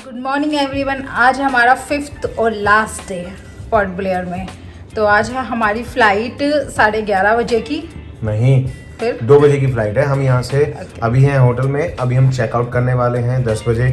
Good morning everyone. आज हमारा 5th और लास्ट डे है पोर्ट ब्लेयर में। तो आज है हमारी फ़्लाइट 11:30 बजे की। नहीं, फिर 2 बजे की फ़्लाइट है। हम यहाँ से अभी हैं होटल में। अभी हम चेकआउट करने वाले हैं 10 बजे।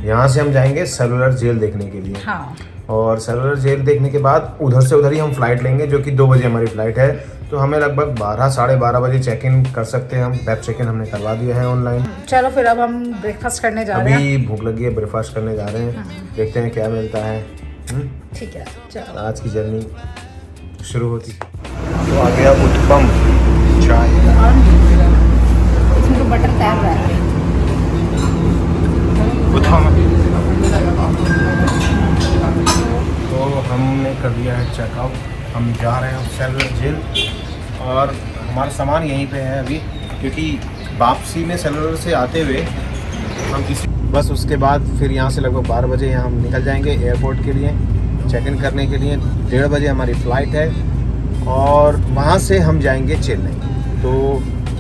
यहाँ से हम जाएंगे सेलुलर जेल देखने के लिए। हाँ, और सेलुलर जेल देखने के बाद उधर से उधर ही हम फ़्लाइट लेंगे, जो कि 2 बजे हमारी फ़्लाइट है। तो हमें लगभग 12 साढ़े 12 बजे चेक इन कर सकते हैं। हम वेब चेक इन हमने करवा दिया है ऑनलाइन। चलो फिर अब हम ब्रेकफास्ट करने जा रहे हैं। अभी भूख लगी है, ब्रेकफास्ट करने जा रहे हैं। देखते हैं क्या मिलता है। ठीक है, चलो आज की जर्नी शुरू होती। तो आ गया उत्पम चाय। इसमें तो बटन तैर रहा है। तो हमने कर दिया है चेकआउट। हम जा रहे हैं सेलुलर जेल और हमारा सामान यहीं पे है अभी, क्योंकि वापसी में सेलुलर से आते हुए हम बस उसके बाद फिर यहाँ से लगभग 12 बजे यहाँ हम निकल जाएंगे एयरपोर्ट के लिए चेक इन करने के लिए। 1:30 बजे हमारी फ़्लाइट है और वहाँ से हम जाएंगे चेन्नई। तो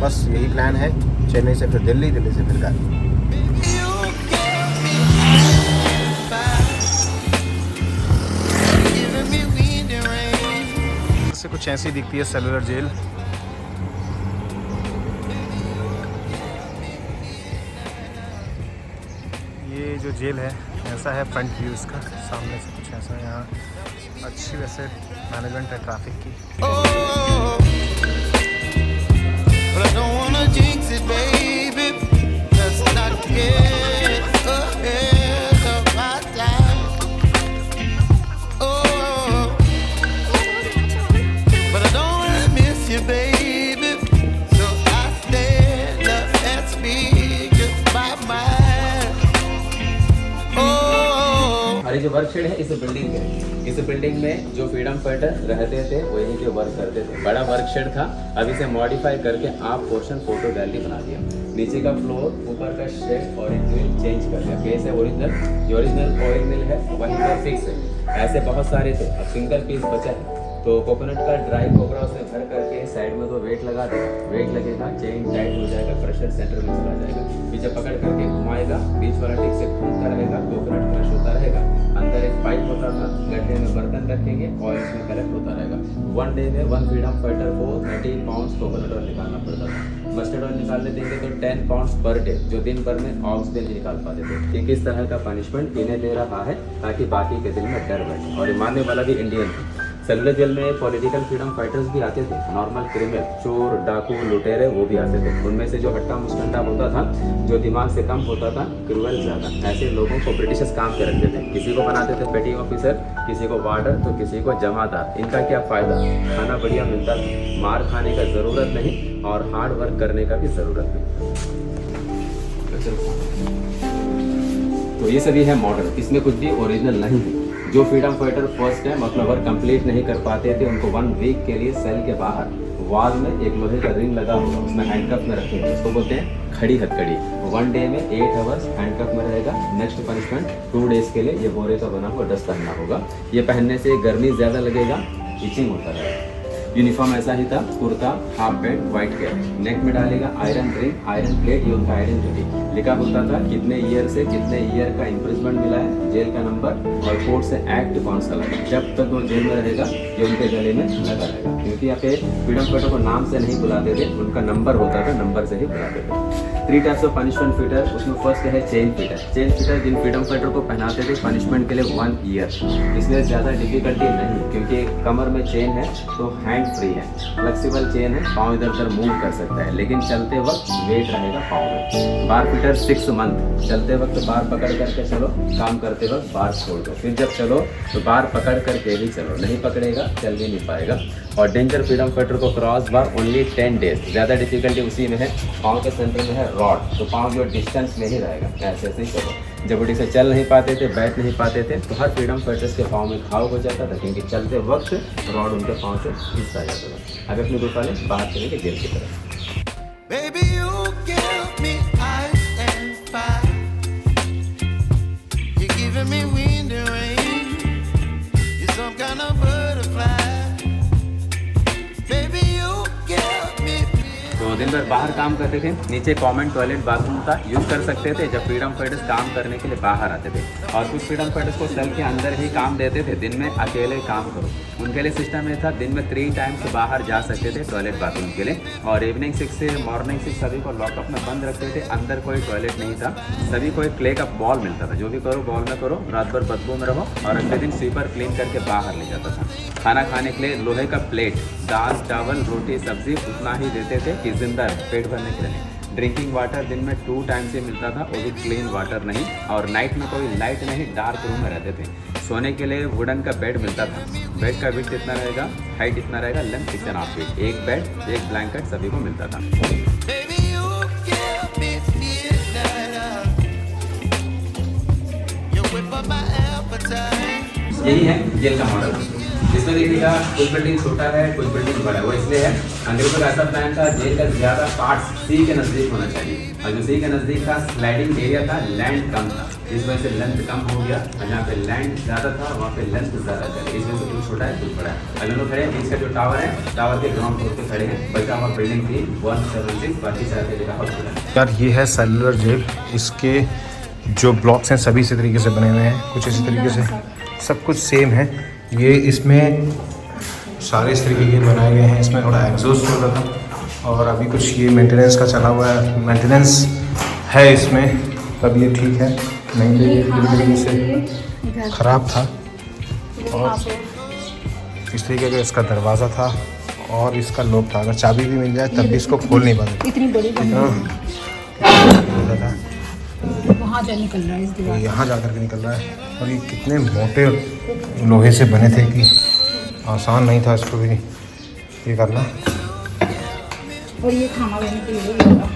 बस यही प्लान है। चेन्नई से फिर दिल्ली, दिल्ली से फिर घर। से कुछ ऐसी दिखती है सेलुलर जेल। ये जो जेल है ऐसा है फ्रंट व्यू इसका, सामने से कुछ ऐसा है। यहाँ अच्छी वैसे मैनेजमेंट है ट्रैफिक की। हमारी जो वर्कशेड है इस बिल्डिंग में जो फ्रीडम फाइटर रहते थे वो यहीं के वर्क करते थे। बड़ा वर्कशेड था, अभी से मॉडिफाई करके आप पोर्शन फोटो गैलरी बना दिया। नीचे का फ्लोर, ऊपर का शेड और इंटीरियर चेंज कर दिया। केस है ओरिजिनल, जो ओरिजिनल ऑयल मिल है वहीं पर फिक्स है। ऐसे बहुत सारे थे, अब सिंगल पीस बचा है। तो कोकोनट का ड्राई कोबरा उसमें भर करके साइड में तो वेट लगा देगा। वेट लगेगा, चेन टाइट हो जाएगा, प्रेशर सेंटर में चला जाएगा। पीछे पकड़ करके घुमाएगा, बीच वाला टिक से घूमता रहेगा, कोकोनट क्रश होता रहेगा। अंदर एक पाइप होता था, गड्ढे में बर्तन रखेंगे, ऑयल इसमें कलेक्ट होता रहेगा। 1 डे में 1 फ्रीडम फाइटर को 30 पाउंड्स कोकोनट ऑयल निकालना पड़ता था। मस्टर्ड ऑयल निकालने देंगे तो 10 पाउंड्स पर डे, जो दिन भर में ऑक्सीजन नहीं निकाल पाते थे। ये किस तरह का पनिशमेंट इन्हें दे रहा है ताकि बाकी के दिल में डर बैठे। और ये मानने वाला भी इंडियन थे। सेलुलर जेल में पॉलिटिकल फ्रीडम फाइटर्स भी आते थे, नॉर्मल क्रिमिनल, चोर, डाकू, लुटेरे वो भी आते थे। उनमें से जो हट्टा मुस्टंडा होता था, जो दिमाग से कम होता था, क्रूअल ज़्यादा, ऐसे लोगों को ब्रिटिशर्स काम के रखते थे। किसी को बनाते थे पेटी ऑफिसर, किसी को वार्डर, तो किसी को जमादार। इनका क्या फ़ायदा, खाना बढ़िया मिलता था, मार खाने का ज़रूरत नहीं और हार्ड वर्क करने का भी ज़रूरत नहीं। तो ये सभी है मॉडल, इसमें कुछ भी ओरिजिनल नहीं है। जो फ्रीडम फाइटर फर्स्ट टाइम अपना वर्क कंप्लीट नहीं कर पाते थे, उनको 1 वीक के लिए सेल के बाहर वॉल में एक लोहे का रिंग लगा होगा, उसमें हैंडकफ में रखेंगे। उसको बोलते हैं खड़ी हथकड़ी। 1 डे में 8 आवर्स हैंडकफ में रहेगा। नेक्स्ट पनिशमेंट 2 डेज के लिए ये बोरे का बना हुआ ड्रेस पहनना होगा। ये पहनने से गर्मी ज़्यादा लगेगा, इचिंग होता रहेगा। यूनिफॉर्म ऐसा ही था, कुर्ता, half pant, white cap, neck में डालेगा आयरन रिंग, आयरन प्लेट, ये उनका आइडेंटिटी लिखा होता था। कितने ईयर से कितने ईयर का इम्प्रिजमेंट मिला है, जेल का नंबर और कोर्ट से एक्ट कौन सा लगा। जब तक वो जेल में रहेगा ये उनके गले में लगा रहेगा। क्योंकि यहाँ पे फ्रीडम फाइटर को नाम से नहीं बुलाते थे, उनका नंबर होता था, नंबर से ही बुलाते थे। 3 टाइप्स ऑफ पनिशमेंट फीटर, उसमें फर्स्ट है चेन फीटर। चेन फीटर जिन फ्रीडम फाइटर को पहनाते थे पनिशमेंट के लिए 1 ईयर। इसमें ज़्यादा डिफिकल्टी नहीं, क्योंकि कमर में चेन है तो हैंड फ्री है, फ्लेक्सिबल चेन है, पाँव इधर उधर मूव कर सकता है, लेकिन चलते वक्त वेट रहेगा पाँव में। बार फीटर 6 मंथ, चलते वक्त बार पकड़ करके चलो, काम करते वक्त बार छोड़ दो। फिर जब चलो तो बार पकड़ करके ही चलो, नहीं पकड़ेगा चल भी नहीं पाएगा। और डेंजर फ्रीडम फाइटर को क्रॉस बार ओनली 10 डेज। ज़्यादा डिफिकल्टी उसी में है। पाँव के सेंटर में है रॉड, तो पाँव जो डिस्टेंस में ही रहेगा, ऐसे ऐसे ही चलो। जब बॉडी से चल नहीं पाते थे, बैठ नहीं पाते थे, तो हर फ्रीडम फाइटर्स के पाँव में घाव हो जाता था, क्योंकि चलते वक्त रॉड उनके पाँव से हिस्सा जाता था। अब अपनी ग्रुप वाले बाहर चलेंगे जेल की तरफ। Baby, you give me ice and fire. You're giving me wind and rain. You're some kind of butterfly. Baby, you give me. तो दिन दिन भर बाहर काम करते थे, नीचे कॉमन टॉयलेट बाथरूम था, यूज़ कर सकते थे जब फ्रीडम फाइटर्स काम करने के लिए बाहर आते थे। और कुछ फ्रीडम फाइटर्स को सेल के अंदर ही काम देते थे, दिन में अकेले काम करो। उनके लिए सिस्टम ये था, दिन में 3 टाइम्स बाहर जा सकते थे टॉयलेट बाथरूम के लिए, और इवनिंग 6 से मॉर्निंग 6 सभी को लॉकअप में बंद रखते थे। अंदर कोई टॉयलेट नहीं था, सभी को एक क्ले का बॉल मिलता था, जो भी करो बॉल में करो, रात भर बदबू में रहो, और अगले दिन स्वीपर क्लीन करके बाहर ले जाता था। खाना खाने के लिए लोहे का प्लेट, दाल चावल रोटी सब्जी उतना ही देते थे कि जिंदा पेट भरने के लिए। ड्रिंकिंग वाटर दिन में 2 टाइम से मिलता था, वो भी क्लीन वाटर नहीं, और नाइट में कोई लाइट नहीं, डार्क रूम में रहते थे। सोने के लिए वुडन का बेड मिलता था, बेड का विड्थ इतना रहेगा, हाइट इतना रहेगा, लेंथ 6.5 फीट, एक बेड एक ब्लैंकेट सभी को मिलता था। Baby, you give me midnight. You whip up my appetite. यही है जेल का मॉडल। इसमें देखिएगा कुछ बिल्डिंग छोटा है, कुछ बिल्डिंग बड़ा है, वो इसलिए है अंग्रेजों का ऐसा प्लान था जेल का ज़्यादा पार्ट्स सी के नज़दीक होना चाहिए, और जो सी के नज़दीक था स्लाइडिंग एरिया था, लैंड कम था, इस वजह से लेंथ कम हो गया, और जहाँ पे लैंड ज़्यादा था वहाँ पे लेंथ ज़्यादा था, इस वजह से कुछ छोटा है कुछ बड़ा है। अभी लोग खड़े हैं, इसका जो टावर है, टावर के ग्राउंड फ्लोर पे खड़े हैं, बचा हुआ बिल्डिंग थी 176, बाकी सारे जगह हॉस्पिटल। यार ये है सेलुलर जेल, इसके जो ब्लॉक्स हैं सभी इसी तरीके से बने हुए हैं, कुछ इसी तरीके से सब कुछ सेम है। ये इसमें सारे इस तरीके के बनाए गए हैं, इसमें थोड़ा एग्जॉस्ट हो रहा था, और अभी कुछ ये मेंटेनेंस का चला हुआ है, मेंटेनेंस है इसमें, तब ये ठीक है, नहीं तो ये पूरी तरीके से ख़राब था। और इस तरीके का इसका दरवाज़ा था और इसका लॉक था, अगर चाबी भी मिल जाए तब भी इसको खोल नहीं पाते। इतनी बड़ी था वहाँ जा निकल रहा है इस दीवार, यहाँ जा कर के निकल रहा है, और ये कितने मोटे लोहे से बने थे कि आसान नहीं था इसको भी ये करना। और ये खाना देने के लिए होगा,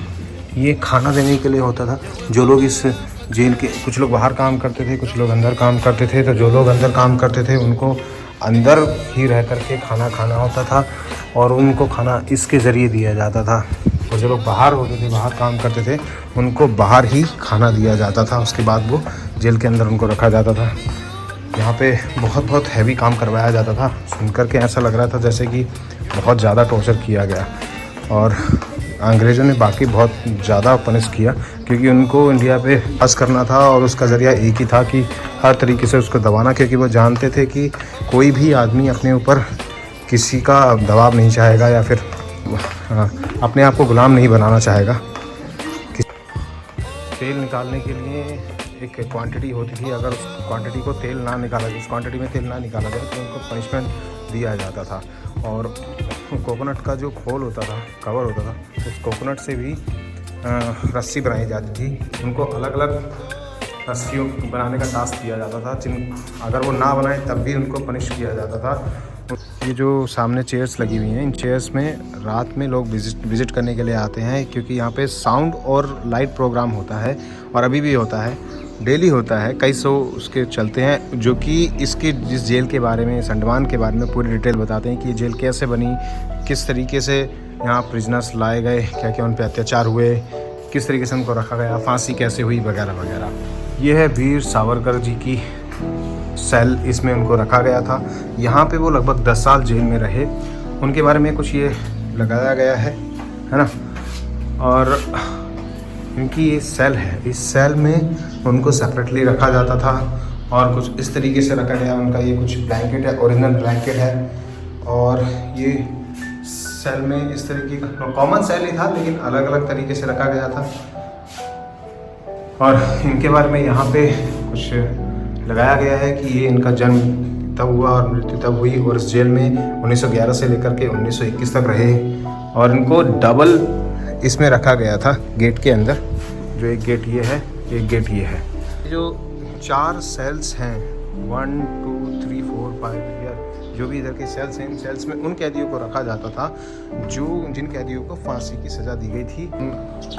ये खाना देने के लिए होता था। जो लोग इस जेल के, कुछ लोग बाहर काम करते थे, कुछ लोग अंदर काम करते थे, तो जो लोग अंदर काम करते थे उनको अंदर ही रह कर के खाना खाना होता था, और उनको खाना इसके ज़रिए दिया जाता था। और जो लोग बाहर होते थे, बाहर काम करते थे, उनको बाहर ही खाना दिया जाता था, उसके बाद वो जेल के अंदर उनको रखा जाता था। यहाँ पे बहुत हैवी काम करवाया जाता था, सुन कर के ऐसा लग रहा था जैसे कि बहुत ज़्यादा टॉर्चर किया गया, और अंग्रेज़ों ने बाकी बहुत ज़्यादा पनिश किया, क्योंकि उनको इंडिया पे पास करना था, और उसका ज़रिया एक ही था कि हर तरीके से उसको दबाना, क्योंकि वो जानते थे कि कोई भी आदमी अपने ऊपर किसी का दबाव नहीं चाहेगा, या फिर अपने आप को गुलाम नहीं बनाना चाहेगा। तेल निकालने के लिए एक क्वांटिटी होती थी, अगर उस क्वांटिटी को तेल ना निकाला जाए, उस क्वांटिटी में तेल ना निकाला जाए तो उनको पनिशमेंट दिया जाता था। और कोकोनट का जो खोल होता था, कवर होता था, उस कोकोनट से भी रस्सी बनाई जाती थी। उनको अलग अलग रस्सियों बनाने का टास्क दिया जाता था, अगर वो ना बनाए तब भी उनको पनिश किया जाता था। ये जो सामने चेयर्स लगी हुई हैं, इन चेयर्स में रात में लोग विज़िट करने के लिए आते हैं, क्योंकि यहाँ पे साउंड और लाइट प्रोग्राम होता है, और अभी भी होता है, डेली होता है, कई शो उसके चलते हैं, जो कि इसकी जिस जेल के बारे में, अंडमान के बारे में पूरी डिटेल बताते हैं कि ये जेल कैसे बनी, किस तरीके से यहाँ प्रिजनर्स लाए गए, क्या क्या उन पर अत्याचार हुए, किस तरीके से उनको रखा गया, फांसी कैसे हुई, वगैरह वगैरह। ये है वीर सावरकर जी की सेल, इसमें उनको रखा गया था। यहाँ पे वो लगभग 10 साल जेल में रहे। उनके बारे में कुछ ये लगाया गया है ना। और इनकी ये सेल है, इस सेल में उनको सेपरेटली रखा जाता था, और कुछ इस तरीके से रखा गया। उनका ये कुछ ब्लैंकेट है, ओरिजिनल ब्लैंकेट है, और ये सेल में इस तरीके का कॉमन सेल ही था, लेकिन अलग अलग तरीके से रखा गया था। और इनके बारे में यहाँ पे कुछ लगाया गया है कि ये इनका जन्म तब हुआ और मृत्यु तब हुई, और इस जेल में 1911 से लेकर के 1921 तक रहे, और इनको डबल इसमें रखा गया था गेट के अंदर। जो एक गेट ये है, एक गेट ये है। जो 4 सेल्स हैं, 1 2 3 4 5 या जो भी इधर के सेल्स हैं, इन सेल्स में उन कैदियों को रखा जाता था जिन कैदियों को फांसी की सज़ा दी गई थी।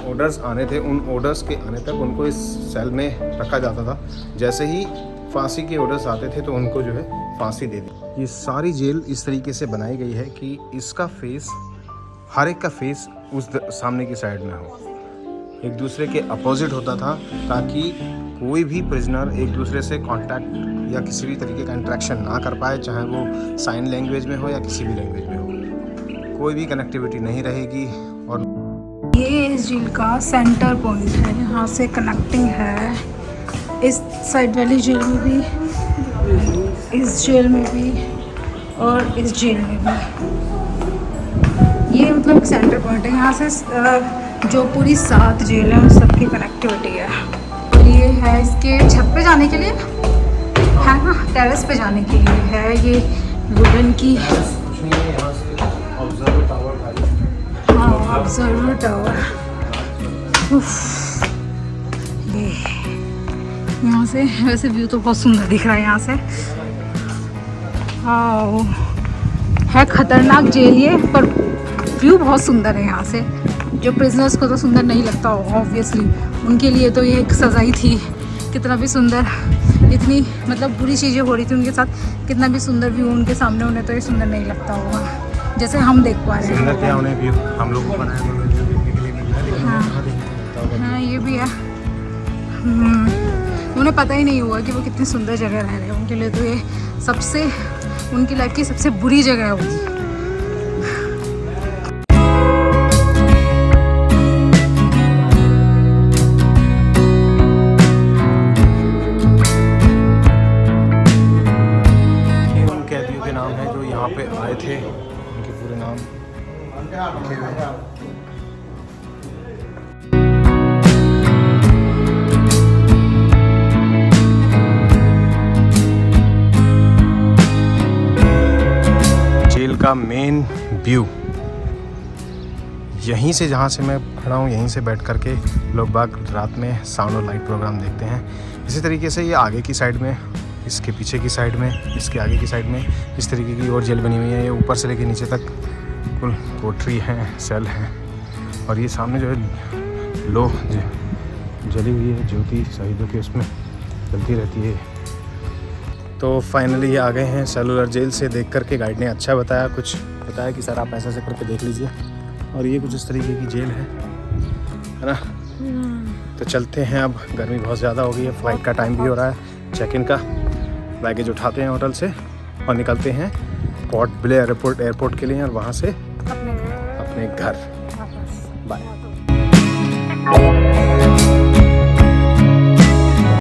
ऑर्डर्स आने थे, उन ऑर्डर्स के आने तक उनको इस सेल में रखा जाता था। जैसे ही फांसी के ऑर्डर्स आते थे तो उनको जो है फांसी दे दी। ये सारी जेल इस तरीके से बनाई गई है कि इसका फेस, हर एक का फेस उस सामने की साइड में हो, एक दूसरे के अपोजिट होता था, ताकि कोई भी प्रिजनर एक दूसरे से कांटेक्ट या किसी भी तरीके का इंटरेक्शन ना कर पाए, चाहे वो साइन लैंग्वेज में हो या किसी भी लैंग्वेज में हो, कोई भी कनेक्टिविटी नहीं रहेगी। और ये इस झील का सेंटर पॉइंट है, यहाँ से कनेक्टिंग है इस साइड वाली झील में भी, इस झील में भी और इस झील में भी। ये मतलब सेंटर पॉइंट है, यहाँ से जो पूरी 7 झील है उन सबकी कनेक्टिविटी है। और ये है इसके छत पे जाने के लिए है ना, टेरेस पे जाने के लिए है ये वुडन की। हाँ, ऑब्जर्वर टावर। ये यहाँ से वैसे व्यू तो बहुत सुंदर दिख रहा है यहाँ से। हाँ, है खतरनाक जेल ये, पर व्यू बहुत सुंदर है यहाँ से। जो प्रिजनर्स को तो सुंदर नहीं लगता ऑब्वियसली, उनके लिए तो ये एक सज़ा ही थी। कितना भी सुंदर, इतनी मतलब बुरी चीज़ें हो रही थी उनके साथ, कितना भी सुंदर व्यू उनके सामने, उन्हें तो ये सुंदर नहीं लगता होगा जैसे हम देख पा रहे हैं। क्या उन्हें व्यू हम लोग को बनाया देखने के लिए मिल रहा है। हाँ, ये भी है। उन्हें पता ही नहीं हुआ कि वो कितनी सुंदर जगह रह रहे हैं। उनके लिए तो ये सबसे, उनकी लाइफ की सबसे बुरी जगह होगी। पे आए थे, उनके पूरे नाम लिखे हुए हैं। जेल का मेन व्यू यहीं से, जहाँ से मैं खड़ा हूँ, यहीं से बैठ करके लोग बाग रात में साउंड और लाइट प्रोग्राम देखते हैं। इसी तरीके से ये आगे की साइड में, इसके पीछे की साइड में, इसके आगे की साइड में इस तरीके की और जेल बनी हुई है। ये ऊपर से लेके नीचे तक कुल कोठरी हैं, सेल हैं। और ये सामने जो है लो जली हुई है ज्योति शहीदों की, उसमें जलती रहती है। तो फाइनली ये आ गए हैं सेलुलर जेल से। देख करके गाइड ने अच्छा बताया, कुछ बताया कि सर आप ऐसा ऐसे करके देख लीजिए। और ये कुछ इस तरीके की जेल है ना। तो चलते हैं, अब गर्मी बहुत ज़्यादा हो गई है, फ़्लाइट का टाइम भी हो रहा है, चेक इन का। बैगेज उठाते हैं होटल से और निकलते हैं पोर्ट ब्लेयर एयरपोर्ट के लिए, और वहाँ से अपने घर। बाय।